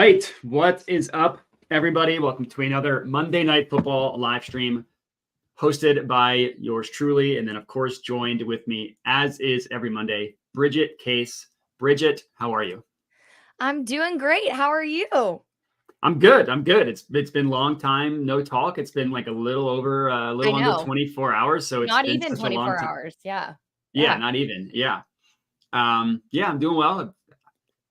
right. What is up, everybody? Welcome to another Monday Night Football live stream hosted by yours truly. And then, of course, joined with me, as is every Monday, Bridget Case. Bridget, how are you? I'm doing great. How are you? I'm good. It's been a long time, no talk. It's been like a little under 24 hours. So it's not been even such a long 24 time. hours. Yeah. Yeah, not even. Yeah. I'm doing well.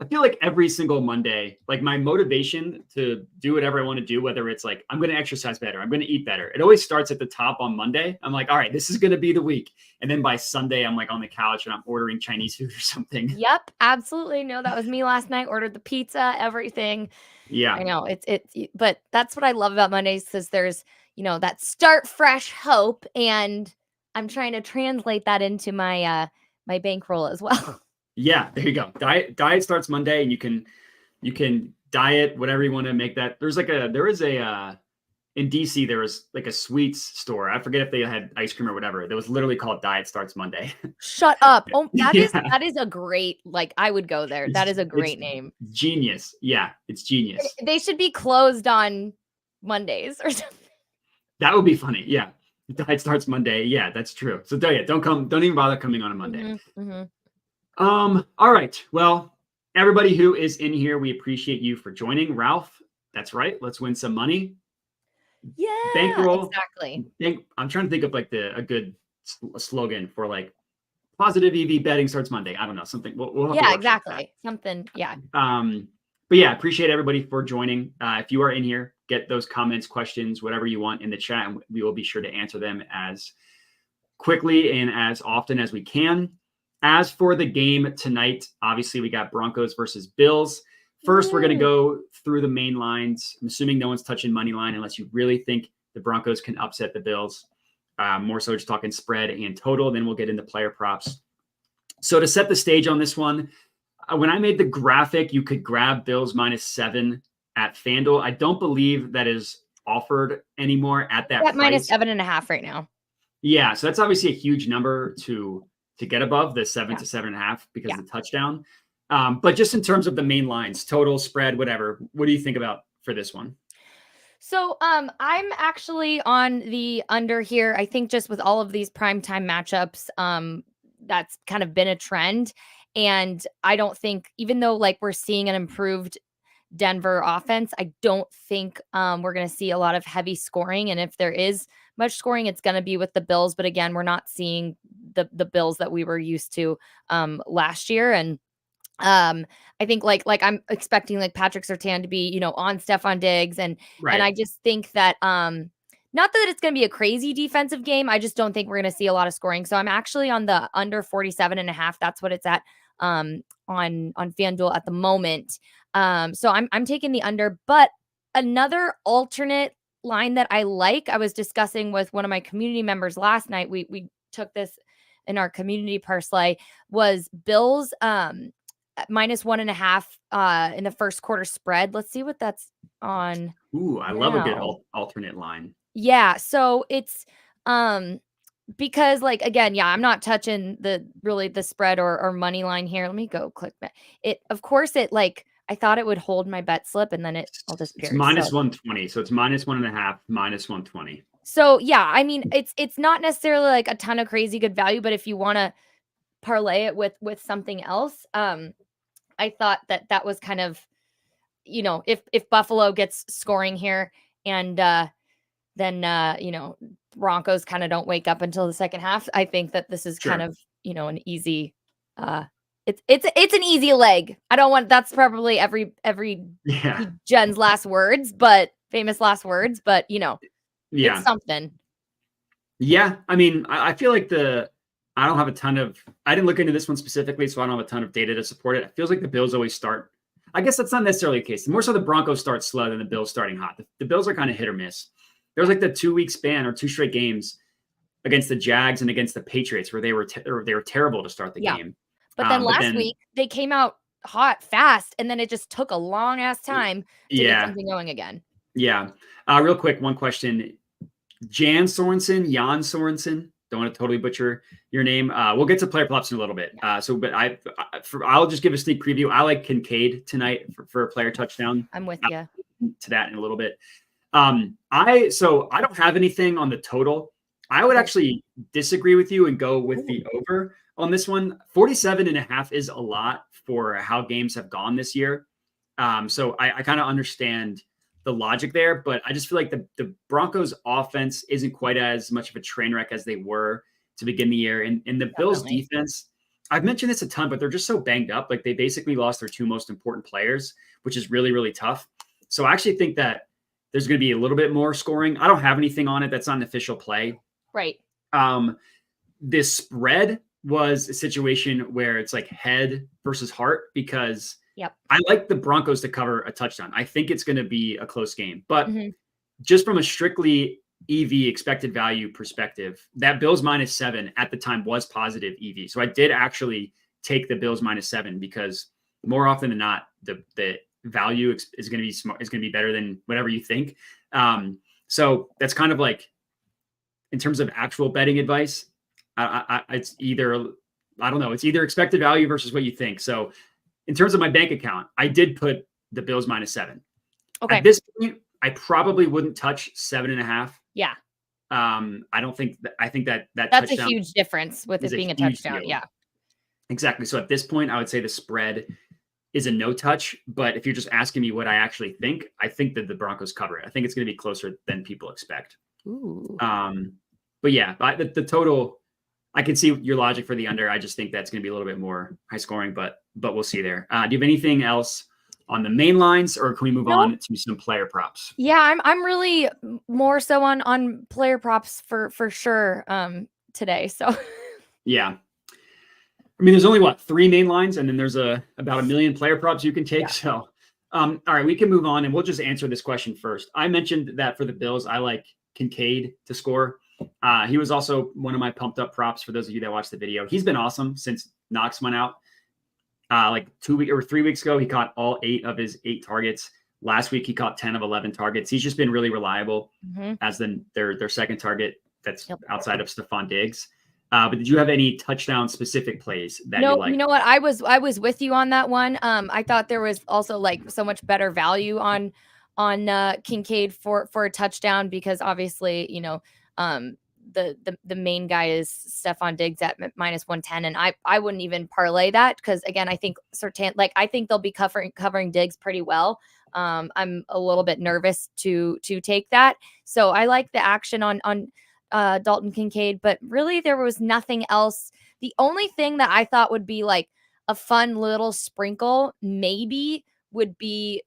I feel like every single Monday, like my motivation to do whatever I want to do, whether it's like, I'm going to exercise better, I'm going to eat better. It always starts at the top on Monday. I'm like, all right, this is going to be the week. And then by Sunday, I'm like on the couch and I'm ordering Chinese food or something. Yep, absolutely. No, that was me last night. Ordered the pizza, everything. Yeah. I know but that's what I love about Mondays, because there's, that start fresh hope. And I'm trying to translate that into my, my bankroll as well. Yeah, there you go. Diet starts Monday, and you can diet whatever you want to make that. There is a in DC, there was like a sweets store. I forget if they had ice cream or whatever. That was literally called Diet Starts Monday. Shut up. Oh, that Yeah. is a great, I would go there. That is a great name. Genius. Yeah, it's genius. They should be closed on Mondays or something. That would be funny. Yeah. Diet starts Monday. Yeah, that's true. So don't even bother coming on a Monday. All right. Well, everybody who is in here, we appreciate you for joining. Ralph, that's right. Let's win some money. Yeah, bankroll. Exactly. I'm trying to think of like a good slogan for like positive EV betting starts Monday. I don't know, something. We'll have exactly. Something. Yeah. But yeah, appreciate everybody for joining. If you are in here, get those comments, questions, whatever you want in the chat, and we will be sure to answer them as quickly and as often as we can. As for the game tonight, obviously we got Broncos versus Bills. First, we're going to go through the main lines. I'm assuming no one's touching money line unless you really think the Broncos can upset the Bills. More so just talking spread and total. Then we'll get into player props. So to set the stage on this one, when I made the graphic, you could grab Bills -7 at FanDuel. I don't believe that is offered anymore at that price. -7.5 right now. Yeah, so that's obviously a huge number to get above the 7 to 7.5 because of the touchdown. But just in terms of the main lines, total, spread, whatever, what do you think about for this one? So I'm actually on the under here. I think just with all of these primetime matchups, that's kind of been a trend. And I don't think, even though we're seeing an improved Denver offense, I don't think we're going to see a lot of heavy scoring. And if there is much scoring, it's going to be with the Bills. But again, we're not seeing the Bills that we were used to last year. And I think I'm expecting Patrick Surtain to be, on Stephon Diggs. And I just think that not that it's going to be a crazy defensive game. I just don't think we're going to see a lot of scoring. So I'm actually on the under 47.5. That's what it's at on FanDuel at the moment. So I'm taking the under. But another alternate line that I like, I was discussing with one of my community members last night. We took this in our community parlay, was Bills -1.5 in the first quarter spread. Let's see what that's on. Ooh, I love a good alternate line. Yeah. So it's because again, I'm not touching the spread or money line here. Let me go click that. Of course I thought it would hold my bet slip, and then it all disappeared. It's -120. So it's -1.5, -120. So yeah, I mean, it's not necessarily a ton of crazy good value, but if you want to parlay it with something else, I thought that was kind of, if Buffalo gets scoring here and then Broncos kind of don't wake up until the second half, I think that this is kind of, an easy it's an easy leg. I don't want, that's probably every Jen's last words, but famous last words, but it's something. Yeah. I mean, I feel like I don't have a ton of, I didn't look into this one specifically, so I don't have a ton of data to support it. It feels like the Bills always start, I guess that's not necessarily the case. More so the Broncos start slow than the Bills starting hot. The Bills are kind of hit or miss. There was the 2-week span or 2 straight games against the Jags and against the Patriots where they were terrible to start the game. But then last week they came out hot fast, and then it just took a long ass time to get something going again. Yeah. Real quick, one question. Jan Sorensen, don't want to totally butcher your name. We'll get to player props in a little bit. But I'll just give a sneak preview. I like Kincaid tonight for a player touchdown. I'm with you. To that in a little bit. I don't have anything on the total. I would actually disagree with you and go with the over on this one. 47.5 is a lot for how games have gone this year. So I kind of understand the logic there, but I just feel like the Broncos offense isn't quite as much of a train wreck as they were to begin the year. And the Bills defense, I've mentioned this a ton, but they're just so banged up. Like they basically lost their two most important players, which is really, really tough. So I actually think that there's going to be a little bit more scoring. I don't have anything on it. That's not an official play. Right. This spread was a situation where it's like head versus heart because I like the Broncos to cover a touchdown. I think it's going to be a close game, but just from a strictly EV expected value perspective, that Bills -7 at the time was positive EV. So I did actually take the Bills -7 because more often than not, the value is going to be smart, is going to be better than whatever you think. So that's kind of like, in terms of actual betting advice, it's either, I don't know, it's either expected value versus what you think. So in terms of my bank account, I did put the Bills -7. Okay. At this point, I probably wouldn't touch 7.5. Yeah. I don't think that, I think that that's a huge difference with it being a touchdown. Deal. Yeah. Exactly. So at this point, I would say the spread is a no touch, but if you're just asking me what I actually think, I think that the Broncos cover it. I think it's going to be closer than people expect. Ooh. But yeah, the total, I can see your logic for the under. I just think that's going to be a little bit more high scoring, but we'll see there. Do you have anything else on the main lines, or can we move on to some player props? Yeah, I'm really more so on player props for sure today. So yeah. I mean, there's only 3 main lines, and then there's about 1 million player props you can take. Yeah. So, all right, we can move on, and we'll just answer this question first. I mentioned that for the Bills, I like Kincaid to score. He was also one of my pumped up props for those of you that watched the video. He's been awesome since Knox went out. Like 2 weeks or 3 weeks ago, he caught all 8 of his 8 targets. Last week, he caught 10 of 11 targets. He's just been really reliable as their second target. That's outside of Stephon Diggs. But did you have any touchdown specific plays that you like? You know what? I was with you on that one. I thought there was also like so much better value on Kincaid for a touchdown because obviously, you know, the main guy is Stephon Diggs at -110, and I wouldn't even parlay that because again, I think I think they'll be covering Diggs pretty well. I'm a little bit nervous to take that, so I like the action on Dalton Kincaid, but really there was nothing else. The only thing that I thought would be like a fun little sprinkle maybe would be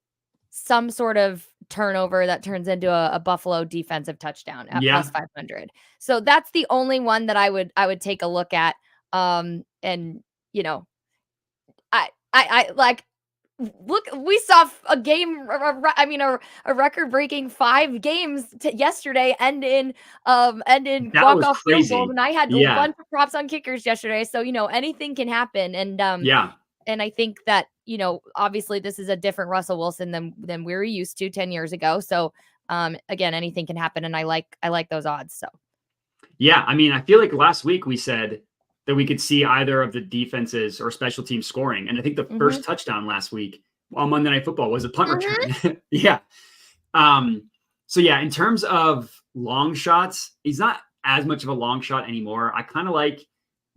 some sort of turnover that turns into a Buffalo defensive touchdown at plus 500. So that's the only one that I would take a look at. And you know, I like, look, we saw a game. I mean, a record-breaking 5 games yesterday, and in walk-off field goal. And I had a bunch of props on kickers yesterday, so you know anything can happen. And and I think that you know, obviously, this is a different Russell Wilson than we were used to 10 years ago. So again, anything can happen, and I like those odds. So yeah, I mean, I feel like last week we said that we could see either of the defenses or special teams scoring. And I think the first touchdown last week on Monday Night Football was a punt return. Yeah. So yeah, in terms of long shots, he's not as much of a long shot anymore. I kind of like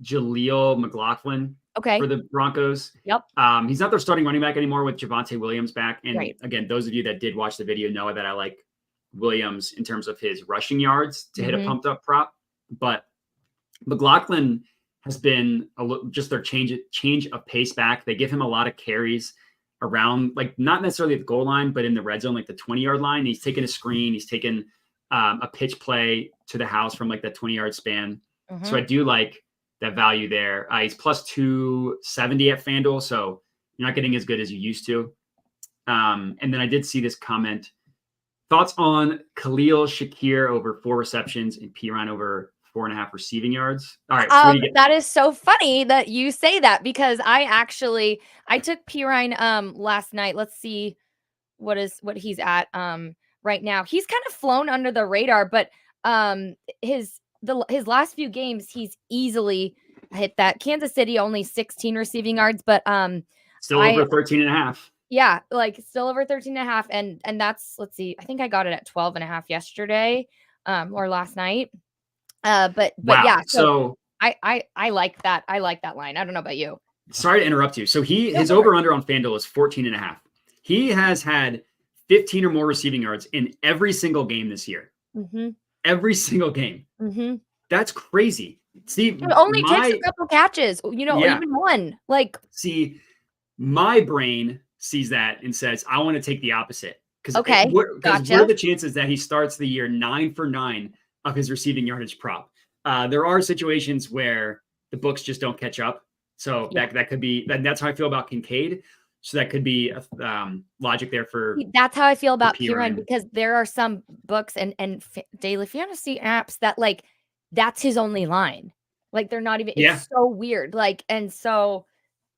Jaleel McLaughlin for the Broncos. Yep. He's not their starting running back anymore with Javonte Williams back. And again, those of you that did watch the video know that I like Williams in terms of his rushing yards to hit a pumped up prop. But McLaughlin has been just their change of pace back. They give him a lot of carries around, like not necessarily at the goal line, but in the red zone, like the 20-yard line. He's taken a screen. He's taken a pitch play to the house from like that 20-yard span. So I do like that value there. He's plus 270 at FanDuel, so you're not getting as good as you used to. And then I did see this comment. Thoughts on Khalil Shakir over 4 receptions and Piran over 4.5 receiving yards. All right. That is so funny that you say that because I took Pirine last night. Let's see what he's at right now. He's kind of flown under the radar, but his his last few games, he's easily hit that. Kansas City only 16 receiving yards, but still over 13 and a half. Yeah, like still over 13 and a half. And that's, let's see, I think I got it at 12 and a half yesterday, or last night. But Wow. yeah, so I like that. I like that line. I don't know about you. Sorry to interrupt you. So his over under on FanDuel is 14 and a half. He has had 15 or more receiving yards in every single game this year. Every single game. That's crazy. See, it only takes a couple catches, or even one. Like, see, my brain sees that and says, I want to take the opposite. Gotcha. What are the chances that he starts the year 9 for 9 of his receiving yardage prop? There are situations where the books just don't catch up. So that could be, that's how I feel about Kincaid. So that could be logic there for. That's how I feel about Piran, because there are some books and daily fantasy apps that like, that's his only line. Like they're not even, it's so weird. Like, and so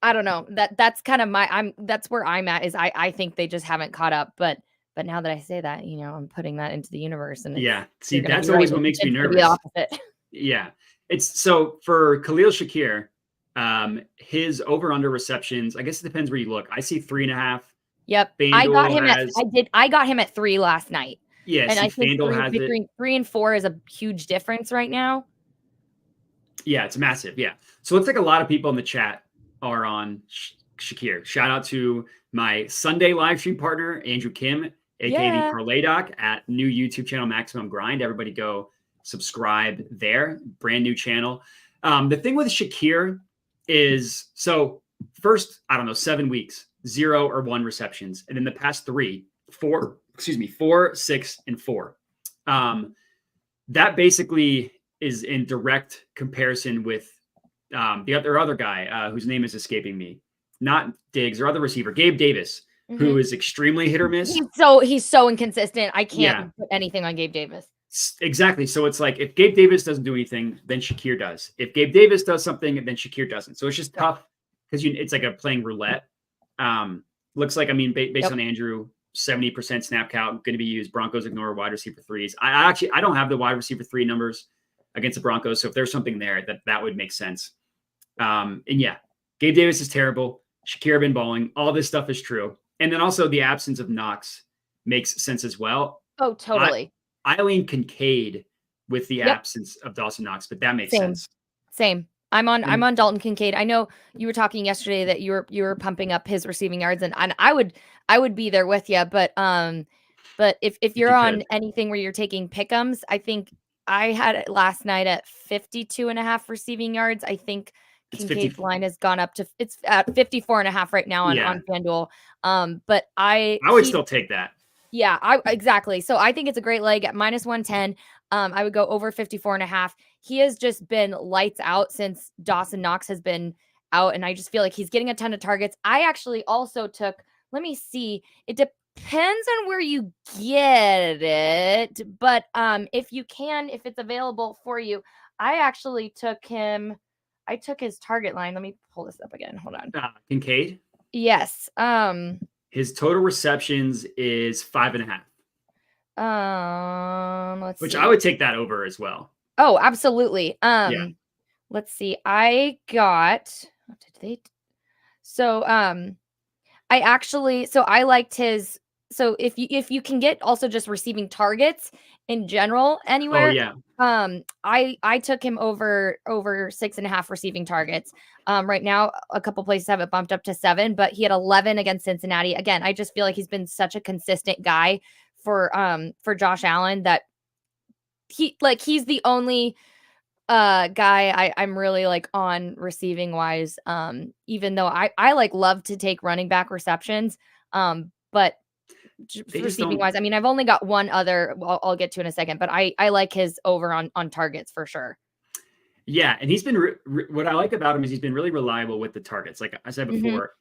I don't know, that's kind of that's where I'm at, is I think they just haven't caught up. But now that I say that, I'm putting that into the universe, and see, that's always what makes me nervous. Yeah. It's so for Khalil Shakir, his over under receptions, I guess it depends where you look. I see 3.5. Yep. I got him at 3 last night. Yeah. And I think between 3 and 4 is a huge difference right now. Yeah, it's massive. Yeah. So it looks like a lot of people in the chat are on Shakir. Shout out to my Sunday live stream partner, Andrew Kim, aka the Carladoc, at new YouTube channel, Maximum Grind. Everybody go subscribe there. Brand new channel. The thing with Shakir is, so first, 7 weeks, 0 or 1 receptions. And in the past 4, 6 and 4. That basically is in direct comparison with the other guy whose name is escaping me, not Diggs, or other receiver, Gabe Davis, who is extremely hit or miss. He's so inconsistent. I can't put anything on Gabe Davis. Exactly. So it's like, if Gabe Davis doesn't do anything, then Shakir does. If Gabe Davis does something, then Shakir doesn't. So it's just tough because it's like playing roulette. Looks like, based on Andrew, 70% snap count going to be used. Broncos ignore wide receiver 3s. I don't have the wide receiver 3 numbers against the Broncos. So if there's something there, that would make sense. And yeah, Gabe Davis is terrible. Shakir been balling. All this stuff is true. And then also the absence of Knox makes sense as well. Oh, totally. I lean Kincaid with the absence of Dawson Knox, but that makes sense. Same. I'm on Dalton Kincaid. I know you were talking yesterday that you were pumping up his receiving yards, and I would be there with you. But if you're on anything where you're taking pick'ems, I think I had it last night at 52.5 receiving yards. I think Kincaid's line has gone up to, it's at 54.5 right now on FanDuel. But I would still take that. Yeah, exactly. So I think it's a great leg at -110. I would go over 54.5. He has just been lights out since Dawson Knox has been out, and I just feel like he's getting a ton of targets. I actually also took, let me see, it depends on where you get it, but if it's available for you, I actually took his target line. Let me pull this up again. Hold on. Kincaid? Yes. His total receptions is 5.5. Let's see. Which I would take that over as well. Oh, absolutely. Let's see. I liked his. So if you can get also just receiving targets in general anywhere. Oh yeah. I took him over 6.5 receiving targets. Right now, a couple places have it bumped up to 7, but he had 11 against Cincinnati. Again, I just feel like he's been such a consistent guy for Josh Allen that he's the only guy I'm really like on receiving wise. Even though I like love to take running back receptions. But receiving wise, I've only got one other I'll get to in a second, but I like his over on targets for sure. Yeah, and he's been what I like about him is he's been really reliable with the targets. Like I said before,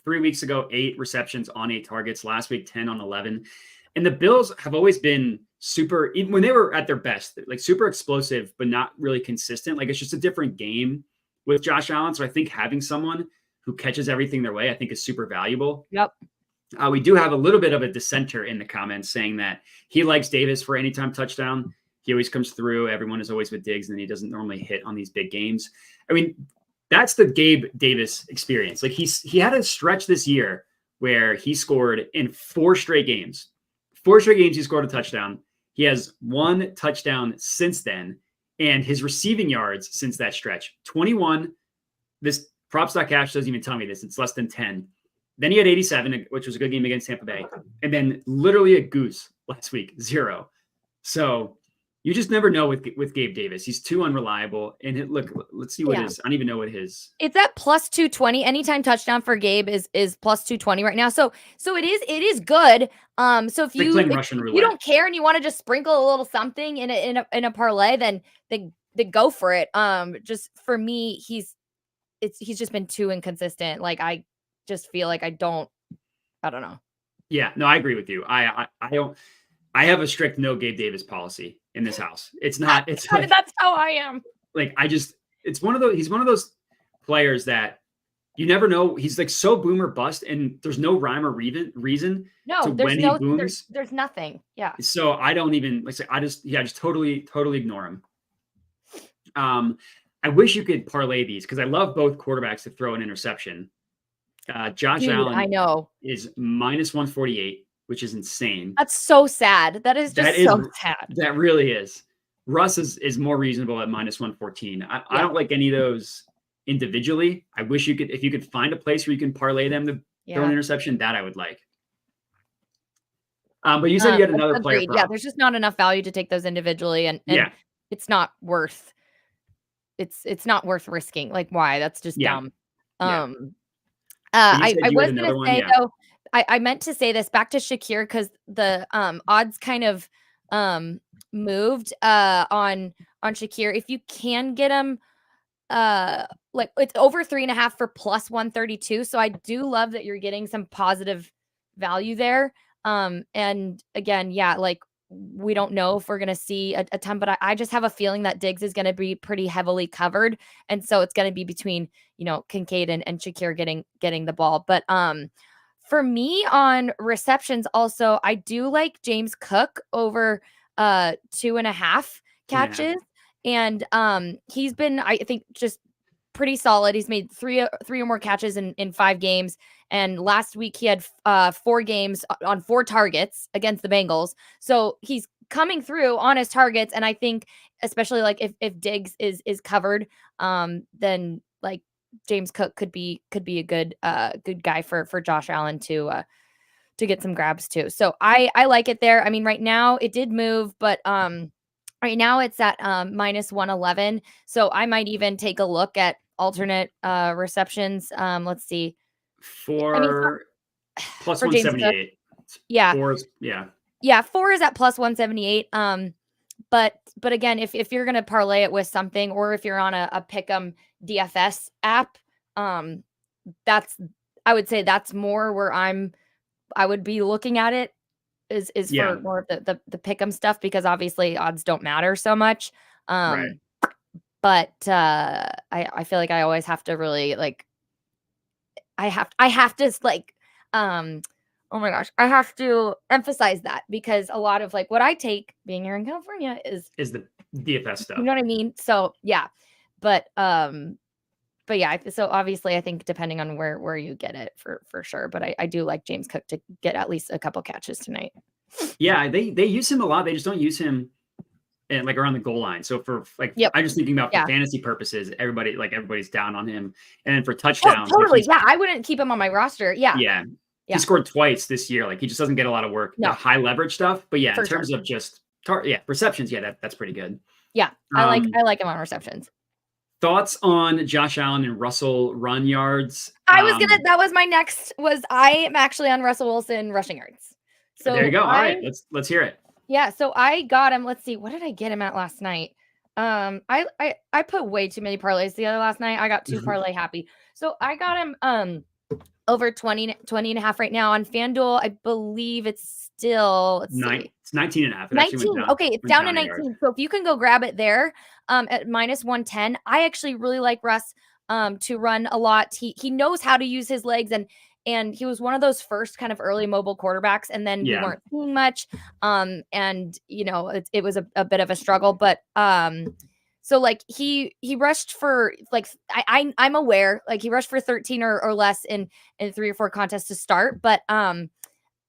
3 weeks ago, 8 receptions on 8 targets. Last week, 10 on 11. And the Bills have always been super, even when they were at their best, like super explosive, but not really consistent. Like it's just a different game with Josh Allen. So I think having someone who catches everything their way, I think is super valuable. Yep. We do have a little bit of a dissenter in the comments saying that he likes Davis for anytime touchdown. He always comes through. Everyone is always with Diggs, and he doesn't normally hit on these big games. I mean, that's the Gabe Davis experience. Like he had a stretch this year where he scored in 4 straight games. 4 straight games he scored a touchdown. He has 1 touchdown since then, and his receiving yards since that stretch, 21. This props.cash doesn't even tell me this. It's less than 10. Then he had 87, which was a good game against Tampa Bay. And then literally a goose last week, 0. So you just never know with Gabe Davis. He's too unreliable. And look, let's see what his, I don't even know what his. It's at plus 220. Anytime touchdown for Gabe is plus 220 right now. So it is good. So if you don't care and you want to just sprinkle a little something in a parlay, then go for it. Just for me, he's just been too inconsistent. Like I just feel like I don't know. Yeah, no, I agree with you. I have a strict no Gabe Davis policy in this house. It's not, it's like, that's how I am. Like, he's one of those players that you never know. He's like so boom or bust, and there's no rhyme or reason to when he booms. There's nothing. Yeah. So I don't even I just totally ignore him. I wish you could parlay these because I love both quarterbacks to throw an interception. Josh Allen, I know, is minus 148, which is insane. That's so sad. That is just so sad. That really is. Russ is more reasonable at minus 114. I don't like any of those individually. I wish if you could find a place where you can parlay them to throw an interception, that I would like. But you said you had another player prop. Yeah, there's just not enough value to take those individually, and it's not worth. It's not worth risking. Like, why? That's just dumb. I was going to say though, I meant to say this back to Shakir because the odds kind of moved on Shakir. If you can get him, like it's over 3.5 for plus 132. So I do love that you're getting some positive value there. And again, like we don't know if we're going to see a ton, but I just have a feeling that Diggs is going to be pretty heavily covered. And so it's going to be between, Kincaid and Shakir getting the ball. But for me on receptions, also, I do like James Cook over 2.5 catches. And he's been, I think, just pretty solid. He's made three or more catches in 5 games. And last week he had 4 games on 4 targets against the Bengals. So he's coming through on his targets. And I think especially like if Diggs is covered, then like James Cook could be a good guy for Josh Allen to get some grabs too. So I like it there. I mean, right now it did move, but right now it's at minus 111. So I might even take a look at alternate receptions. Let's see. Plus 178. Yeah. 4 is, 4 is at plus 178. But again, if you're gonna parlay it with something, or if you're on a Pick'em DFS app, I would say that's more where I would be looking at it is for more of the Pick'em stuff, because obviously odds don't matter so much. Right. But I feel like I always have to really like I have to like oh my gosh, I have to emphasize that, because a lot of like what I take being here in California is the DFS stuff. You know what I mean? So yeah. But yeah, so obviously I think depending on where you get it for sure. But I do like James Cook to get at least a couple catches tonight. Yeah, they use him a lot. They just don't use him like around the goal line. So for like, I'm just thinking about for fantasy purposes, everybody's down on him. And then for touchdowns, totally. Yeah, I wouldn't keep him on my roster. Yeah. Yeah. He scored twice this year. Like he just doesn't get a lot of work. No. High leverage stuff. But yeah, in terms of just receptions, that's pretty good. Yeah, I like him on receptions. Thoughts on Josh Allen and Russell run yards? That was my next. I am actually on Russell Wilson rushing yards. So there you go. All right, let's hear it. Yeah, so I got him. Let's see, what did I get him at last night? I put way too many parlays together last night. I got 2 parlay happy. So I got him over 20 and a half right now on FanDuel. I believe it's still it's 19 and a half. 19. Okay, it's down to 19. So if you can go grab it there at minus 110. I actually really like Russ to run a lot. He knows how to use his legs, and he was one of those first kind of early mobile quarterbacks, and then we weren't seeing much. And it was a bit of a struggle, but so like he rushed for like I'm aware like he rushed for 13 or less in 3 or 4 contests to start, but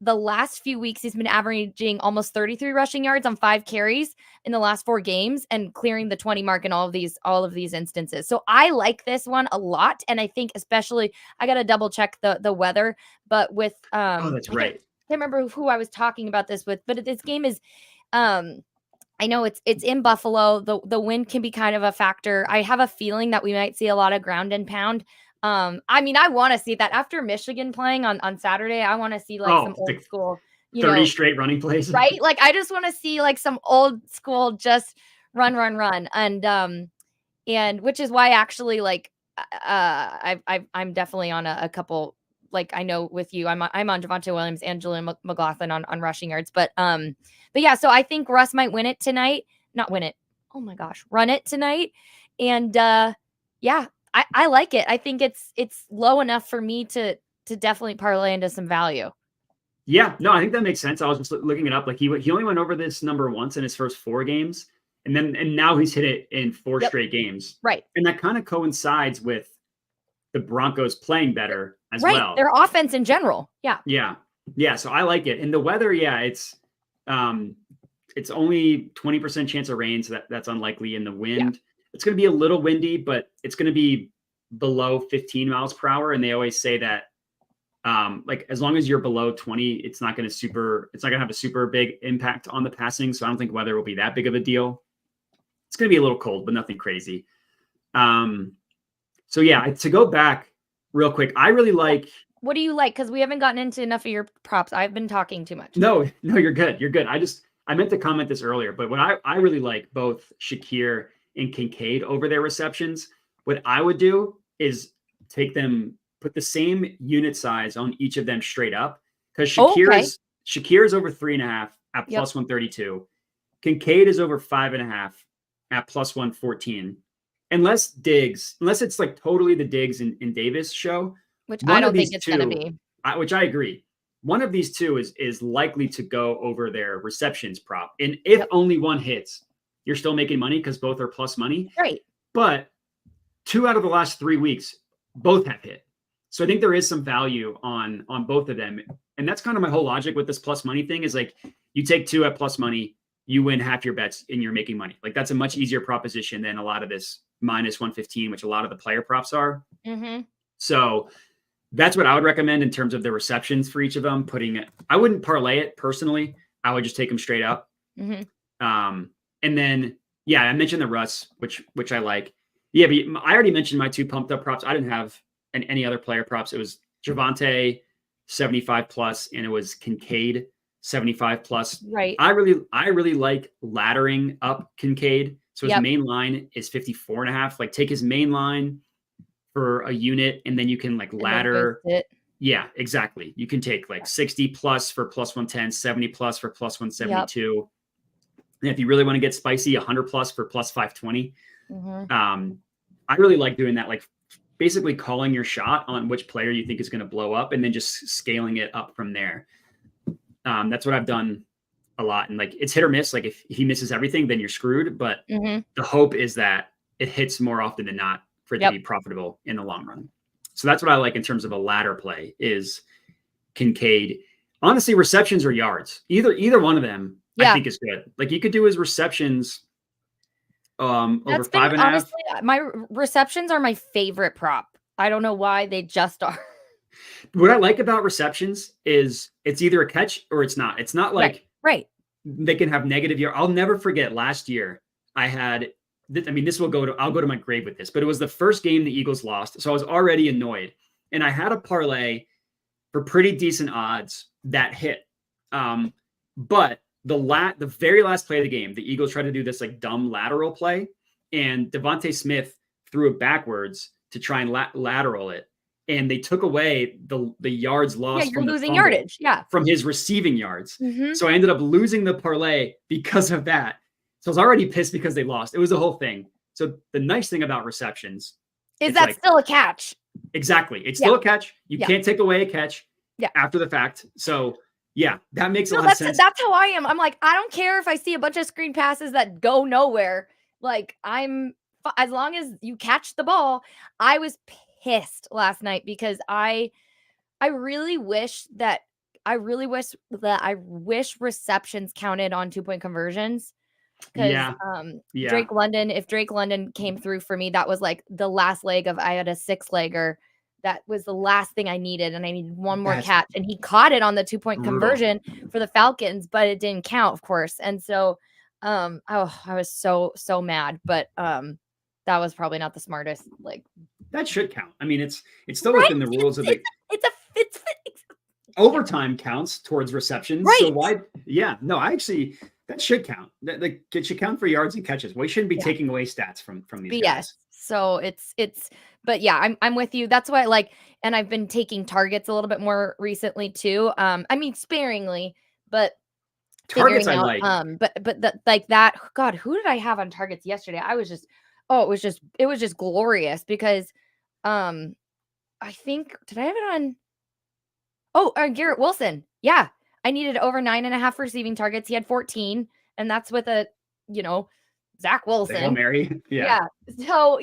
the last few weeks he's been averaging almost 33 rushing yards on 5 carries in the last 4 games and clearing the 20 mark in all of these instances. So I like this one a lot, and I think especially I got to double check the weather, but with that's right. I can't remember who I was talking about this with, but this game is I know it's in Buffalo. The wind can be kind of a factor. I have a feeling that we might see a lot of ground and pound. I mean, I want to see that after Michigan playing on Saturday. I want to see like some old school, 30 straight running plays, right? Like I just want to see like some old school just run, and which is why actually like I'm definitely on a couple. Like I know with you, I'm on Javonte Williams and Julian McLaughlin on rushing yards, but yeah. So I think Russ might win it tonight. Not win it. Oh my gosh, run it tonight, and yeah. I like it. I think it's low enough for me to definitely parlay into some value. Yeah, no, I think that makes sense. I was just looking it up. Like he only went over this number once in his first 4 games, and now he's hit it in 4 straight games. Right, and that kind of coincides with the Broncos playing better as well. Their offense in general. Yeah. So I like it. And the weather, it's only 20% chance of rain, so that's unlikely. In the wind. It's going to be a little windy, but it's going to be below 15 miles per hour. And they always say that, like as long as you're below 20, it's not going to have a super big impact on the passing. So I don't think weather will be that big of a deal. It's going to be a little cold, but nothing crazy. So yeah, to go back real quick, I really like. What do you like? Because we haven't gotten into enough of your props. I've been talking too much. No, you're good. You're good. I meant to comment this earlier, but what I really like both Shakir and Kincaid over their receptions. What I would do is put the same unit size on each of them straight up, because Shakir is over 3.5 at plus 132. Kincaid is over 5.5 at plus 114. Unless it's like totally the Diggs and Davis show, which I don't think it's going to be. Which I agree. One of these two is likely to go over their receptions prop, and if only one hits, you're still making money because both are plus money. Right. But 2 out of the last 3 weeks, both have hit. So I think there is some value on both of them. And that's kind of my whole logic with this plus money thing is like you take 2 at plus money, you win half your bets and you're making money. Like that's a much easier proposition than a lot of this minus 115, which a lot of the player props are. Mm-hmm. So that's what I would recommend in terms of the receptions for each of them. I wouldn't parlay it personally. I would just take them straight up. Mm-hmm. And then, I mentioned the Russ, which I like. Yeah, but I already mentioned my 2 pumped up props. I didn't have any other player props. It was Javonte 75 plus, and it was Kincaid 75 plus. Right. I really like laddering up Kincaid. So his main line is 54.5. Like take his main line for a unit, and then you can like ladder. Yeah, exactly. You can take like 60 plus for plus 110, 70 plus for plus 172. And if you really want to get spicy, 100 plus for plus 520. Mm-hmm. I really like doing that, like basically calling your shot on which player you think is going to blow up and then just scaling it up from there. That's what I've done a lot. And like, it's hit or miss. Like if he misses everything, then you're screwed. But the hope is that it hits more often than not for it to be profitable in the long run. So that's what I like in terms of a ladder play is Kincaid. Honestly, receptions or yards, either one of them. I think is good. Like you could do his receptions over 5.5. Honestly, my receptions are my favorite prop. I don't know why, they just are. What I like about receptions is it's either a catch or it's not. It's not like they can have negative year. I'll never forget last year I had. I'll go to my grave with this, but it was the first game the Eagles lost, so I was already annoyed, and I had a parlay for pretty decent odds that hit, but. The very last play of the game, the Eagles tried to do this like dumb lateral play, and Devontae Smith threw it backwards to try and lateral it, and they took away the yards lost. You're losing yardage. From his receiving yards. Mm-hmm. So I ended up losing the parlay because of that. So I was already pissed because they lost. It was a whole thing. So the nice thing about receptions is that still a catch. Exactly. It's Yeah. still a catch. You Yeah. can't take away a catch Yeah. after the fact. So yeah, that makes a No, lot of sense. that's how I am. I'm like, I don't care if I see a bunch of screen passes that go nowhere. Like as long as you catch the ball. I was pissed last night because I really wish that I wish receptions counted on 2-point conversions. Because Yeah. if Drake London came through for me, that was like the last leg of I had a 6-legger. That was the last thing I needed, and I needed one more catch. And he caught it on the 2-point conversion for the Falcons, but it didn't count, of course. And so I was so mad. But that was probably not the smartest. Like that should count. I mean, it's still within the rules of the it's overtime counts towards receptions. Right. So why? Yeah, no, that should count. That it should count for yards and catches. We shouldn't be taking away stats from these guys. So but yeah, I'm with you. That's why and I've been taking targets a little bit more recently too. I mean sparingly, but targets I like. That God, who did I have on targets yesterday? I was just it was just glorious because I think did I have it on Garrett Wilson. Yeah. I needed over 9.5 receiving targets. He had 14, and that's with a Zach Wilson. Hail Mary. Yeah. So,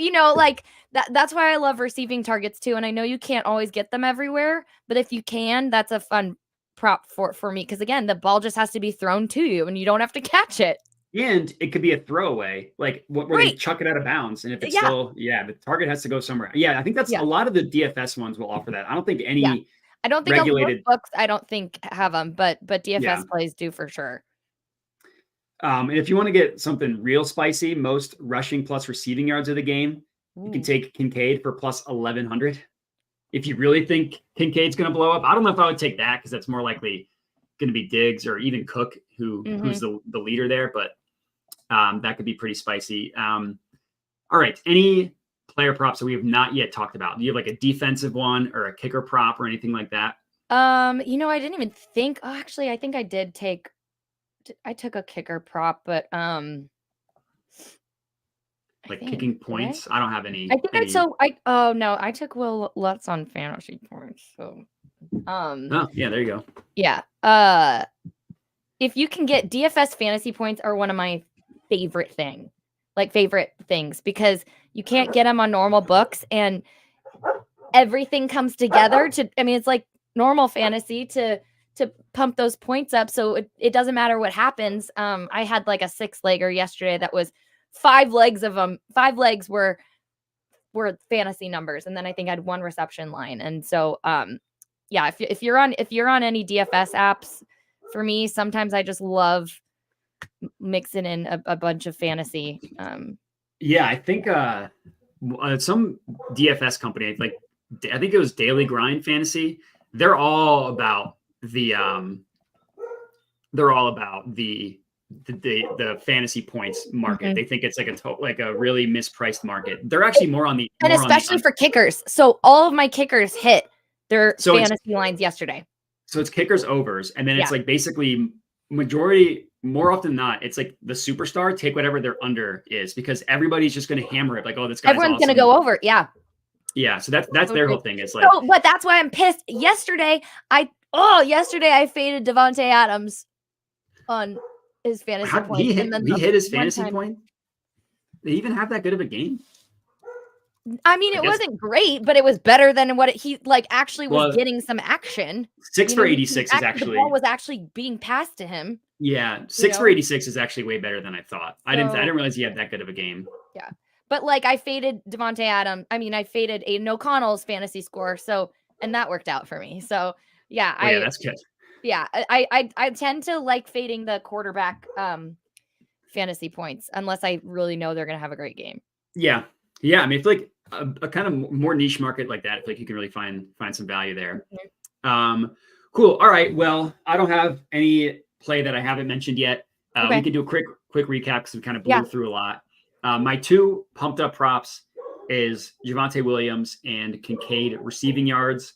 that's why I love receiving targets too. And I know you can't always get them everywhere, but if you can, that's a fun prop for me. Cause again, the ball just has to be thrown to you and you don't have to catch it. And it could be a throwaway, like where they chuck it out of bounds. And if it's still, the target has to go somewhere. Yeah. I think that's a lot of the DFS ones will offer that. I don't think any I don't think regulated books, I don't think have them, but DFS plays do for sure. And if you want to get something real spicy, most rushing plus receiving yards of the game, you can take Kincaid for plus 1,100. If you really think Kincaid's going to blow up, I don't know if I would take that because that's more likely going to be Diggs or even Cook, who's the leader there. But that could be pretty spicy. All right, any player props that we have not yet talked about? Do you have like a defensive one or a kicker prop or anything like that? I didn't even think. Oh, actually, I think I did take. I took a kicker prop, but kicking points. I don't have any. I think I took Will Lutz on fantasy points. So, oh yeah, there you go. Yeah. If you can get DFS fantasy points are one of my favorite things because you can't get them on normal books and everything comes together it's like normal fantasy to pump those points up. So it doesn't matter what happens. I had like a 6-legger yesterday that was 5 legs of them. 5 legs were fantasy numbers. And then I think I had 1 reception line. And so, if you're on any DFS apps, for me, sometimes I just love mixing in a bunch of fantasy. I think some DFS company, I think it was Daily Grind Fantasy. They're all about the fantasy points market. Mm-hmm. They think it's like a really mispriced market. They're actually more on the especially for kickers. So all of my kickers hit their fantasy lines yesterday. So it's kickers overs, and then it's like basically majority. More often than not, it's like the superstar take whatever their under is because every's just going to hammer it. Like, oh, this guy's everyone's awesome. going to go over. Yeah. Yeah. So that's their whole thing. It's like, but that's why I'm pissed. Yesterday I faded Devontae Adams on his fantasy point. He hit his fantasy point. They even have that good of a game. I mean, it wasn't great, but it was better than what he actually was getting some action. 6 for 86 is actually, the ball was actually being passed to him. Yeah. 6 for 86 is actually way better than I thought. I didn't realize he had that good of a game. Yeah. But I faded Devontae Adams. I mean, I faded Aiden O'Connell's fantasy score. So, and that worked out for me. So yeah. That's good. Yeah. I tend to like fading the quarterback fantasy points unless I really know they're going to have a great game. Yeah. Yeah. I mean, it's like a kind of more niche market like that. I feel like you can really find some value there. Mm-hmm. Cool. All right. Well, I don't have any play that I haven't mentioned yet. We can do a quick recap because we kind of blew through a lot. My 2 pumped up props is Javonte Williams and Kincaid receiving yards.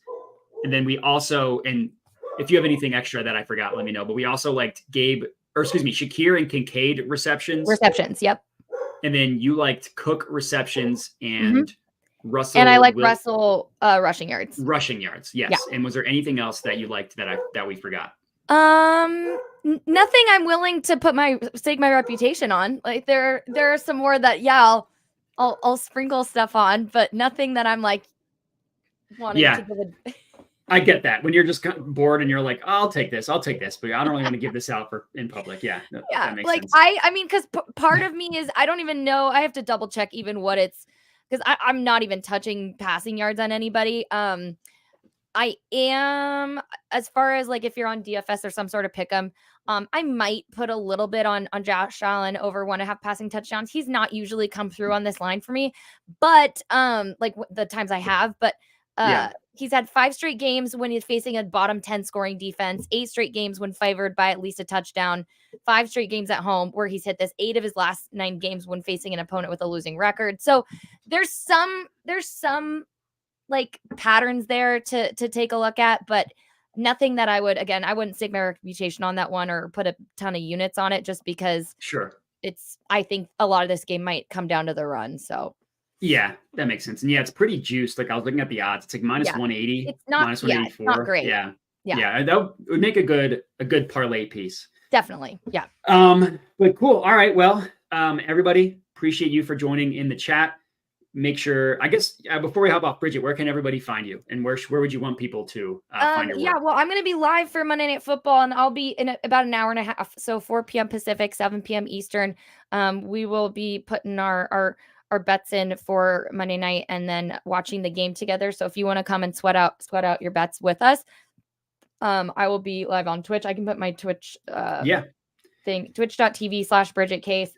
And then we also, and if you have anything extra that I forgot, let me know. But we also liked Shakir and Kincaid receptions. Receptions. Yep. And then you liked Cook receptions and Russell. And I like Russell rushing yards. Rushing yards, yes. Yeah. And was there anything else that you liked that we forgot? Nothing I'm willing to stake my reputation on. Like there are some more that I'll sprinkle stuff on, but nothing that I'm like wanting to give a I get that when you're just bored and you're like, oh, I'll take this, but I don't really want to give this out in public. Yeah, that makes sense. I mean, because part of me is I don't even know. I have to double check even what it's because I'm not even touching passing yards on anybody. I am as far as like if you're on DFS or some sort of pick'em, I might put a little bit on Josh Allen over 1.5 passing touchdowns. He's not usually come through on this line for me, but like the times I have, but he's had 5 straight games when he's facing a bottom 10 scoring defense, 8 straight games when favored by at least a touchdown, 5 straight games at home where he's hit this, 8 of his last 9 games when facing an opponent with a losing record. So there's some like patterns there to take a look at, but nothing that I wouldn't stake my reputation on that one or put a ton of units on it just because I think a lot of this game might come down to the run. So yeah, that makes sense. And yeah, it's pretty juiced. Like I was looking at the odds. It's like minus 180. It's not minus 184. It's not great. Yeah. That would make a good parlay piece. Definitely. Yeah. But cool. All right. Well, everybody, appreciate you for joining in the chat. Make sure, I guess, before we hop off, Bridget, where can everybody find you, and where would you want people to find your work? Well, I'm going to be live for Monday Night Football, and I'll be in about an hour and a half, so 4 p.m. Pacific, 7 p.m. Eastern. We will be putting our bets in for Monday night, and then watching the game together. So if you want to come and sweat out your bets with us, I will be live on Twitch. I can put my Twitch thing, twitch.tv/Bridget Case.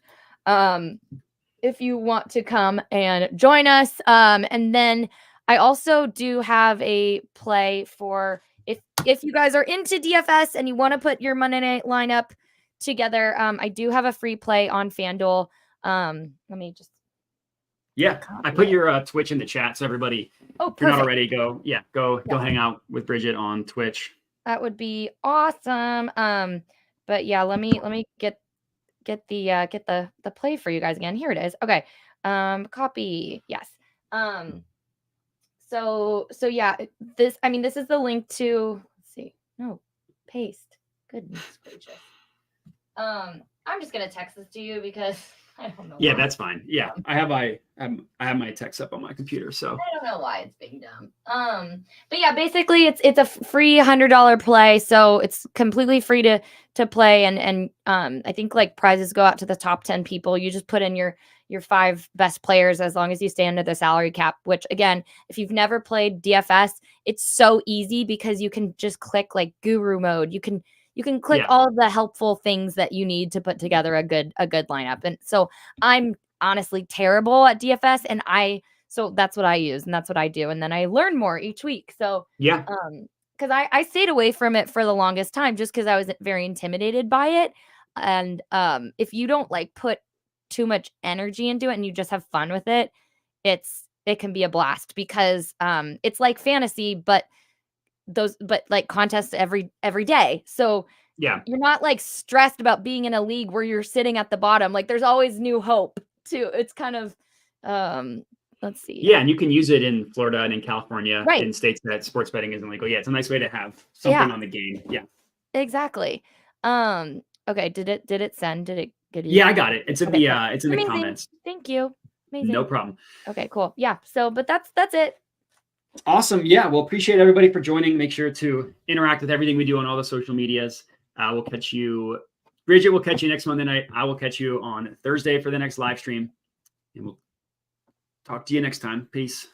If you want to come and join us. And then I also do have a play for if you guys are into DFS and you want to put your Monday night lineup together. I do have a free play on FanDuel. Let me just. Yeah, I put your Twitch in the chat. So everybody, if you're not already, go hang out with Bridget on Twitch. That would be awesome. But yeah, let me get the play for you guys again. Here it is. Okay. Copy. Yes. So yeah, this is the link to, let's see. No, paste. Goodness gracious. I'm just going to text this to you because I don't know. Yeah, that's fine. Yeah. I have my text up on my computer, so I don't know why it's being dumb. But yeah, basically it's a free $100 play, so it's completely free to play, and I think like prizes go out to the top 10 people. You just put in your 5 best players as long as you stay under the salary cap, which again, if you've never played DFS, it's so easy because you can just click like guru mode. You can click all of the helpful things that you need to put together a good lineup. And so I'm honestly terrible at DFS, and so that's what I use and that's what I do. And then I learn more each week. So yeah, because I stayed away from it for the longest time just because I was very intimidated by it. And if you don't like put too much energy into it and you just have fun with it, it can be a blast because it's like fantasy, but like contests every day. So yeah, you're not like stressed about being in a league where you're sitting at the bottom. Like there's always new hope too. It's kind of let's see. Yeah, and you can use it in Florida and in California, right, in states that sports betting isn't legal. Yeah, it's a nice way to have something on the game. Yeah, exactly. Okay, did it send? Did it get you? Yeah, I got it. It's in the comments. Thank you. Amazing. No problem. Okay, cool. Yeah. So, but that's it. Awesome. Yeah. Well, appreciate everybody for joining. Make sure to interact with everything we do on all the social medias. We'll catch you. Bridget will catch you next Monday night. I will catch you on Thursday for the next live stream. And we'll talk to you next time. Peace.